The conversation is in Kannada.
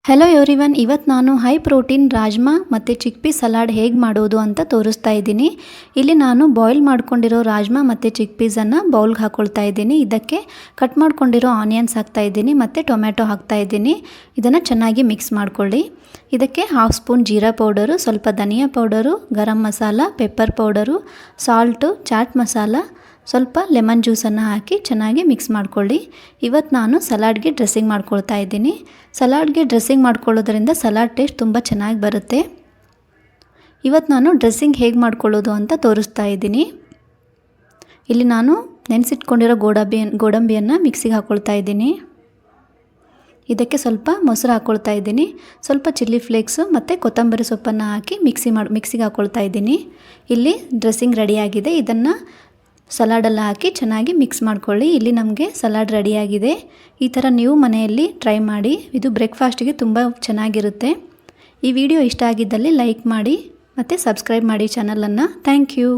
ಹೆಲೋ ಎವ್ರಿವನ್, ಇವತ್ತು ನಾನು ಹೈ ಪ್ರೋಟೀನ್ ರಾಜ್ಮಾ ಮತ್ತು ಚಿಕ್ಪೀ ಸಲಾಡ್ ಹೇಗೆ ಮಾಡೋದು ಅಂತ ತೋರಿಸ್ತಾ ಇದ್ದೀನಿ. ಇಲ್ಲಿ ನಾನು ಬಾಯ್ಲ್ ಮಾಡ್ಕೊಂಡಿರೋ ರಾಜ್ಮಾ ಮತ್ತು ಚಿಕ್ಪೀಸನ್ನು ಬೌಲ್ಗೆ ಹಾಕ್ಕೊಳ್ತಾ ಇದ್ದೀನಿ. ಇದಕ್ಕೆ ಕಟ್ ಮಾಡ್ಕೊಂಡಿರೋ ಆನಿಯನ್ಸ್ ಹಾಕ್ತಾ ಇದ್ದೀನಿ ಮತ್ತು ಟೊಮ್ಯಾಟೊ ಹಾಕ್ತಾ ಇದ್ದೀನಿ. ಇದನ್ನು ಚೆನ್ನಾಗಿ ಮಿಕ್ಸ್ ಮಾಡ್ಕೊಳ್ಳಿ. ಇದಕ್ಕೆ 1/2 ಸ್ಪೂನ್ ಜೀರಾ ಪೌಡರು, ಸ್ವಲ್ಪ dhania powder, garam masala, pepper powder, salt, chaat masala, ಸ್ವಲ್ಪ ಲೆಮನ್ ಜ್ಯೂಸನ್ನು ಹಾಕಿ ಚೆನ್ನಾಗಿ ಮಿಕ್ಸ್ ಮಾಡ್ಕೊಳ್ಳಿ. ಇವತ್ತು ನಾನು ಸಲಾಡ್ಗೆ ಡ್ರೆಸ್ಸಿಂಗ್ ಮಾಡ್ಕೊಳ್ತಾ ಇದ್ದೀನಿ. ಸಲಾಡ್ಗೆ ಡ್ರೆಸ್ಸಿಂಗ್ ಮಾಡ್ಕೊಳ್ಳೋದ್ರಿಂದ ಸಲಾಡ್ ಟೇಸ್ಟ್ ತುಂಬ ಚೆನ್ನಾಗಿ ಬರುತ್ತೆ. ಇವತ್ತು ನಾನು ಡ್ರೆಸ್ಸಿಂಗ್ ಹೇಗೆ ಮಾಡ್ಕೊಳ್ಳೋದು ಅಂತ ತೋರಿಸ್ತಾ ಇದ್ದೀನಿ. ಇಲ್ಲಿ ನಾನು ನೆನೆಸಿಟ್ಕೊಂಡಿರೋ ಗೋಡಂಬಿಯನ್ನು ಮಿಕ್ಸಿಗೆ ಹಾಕ್ಕೊಳ್ತಾ ಇದ್ದೀನಿ. ಇದಕ್ಕೆ ಸ್ವಲ್ಪ ಮೊಸರು ಹಾಕ್ಕೊಳ್ತಾ ಇದ್ದೀನಿ. ಸ್ವಲ್ಪ ಚಿಲ್ಲಿ ಫ್ಲೇಕ್ಸು ಮತ್ತು ಕೊತ್ತಂಬರಿ ಸೊಪ್ಪನ್ನು ಹಾಕಿ ಮಿಕ್ಸಿಗೆ ಹಾಕ್ಕೊಳ್ತಾ ಇದ್ದೀನಿ. ಇಲ್ಲಿ ಡ್ರೆಸ್ಸಿಂಗ್ ರೆಡಿಯಾಗಿದೆ. ಇದನ್ನು ಸಲಾಡಲ್ಲಿ ಹಾಕಿ ಚೆನ್ನಾಗಿ ಮಿಕ್ಸ್ ಮಾಡ್ಕೊಳ್ಳಿ. ಇಲ್ಲಿ ನಮಗೆ ಸಲಾಡ್ ರೆಡಿಯಾಗಿದೆ. ಈ ಥರ ನೀವು ಮನೆಯಲ್ಲಿ ಟ್ರೈ ಮಾಡಿ. ಇದು ಬ್ರೇಕ್ಫಾಸ್ಟಿಗೆ ತುಂಬ ಚೆನ್ನಾಗಿರುತ್ತೆ. ಈ ವಿಡಿಯೋ ಇಷ್ಟ ಆಗಿದ್ದಲ್ಲಿ ಲೈಕ್ ಮಾಡಿ ಮತ್ತು ಸಬ್ಸ್ಕ್ರೈಬ್ ಮಾಡಿ ಚಾನಲನ್ನು. Thank you.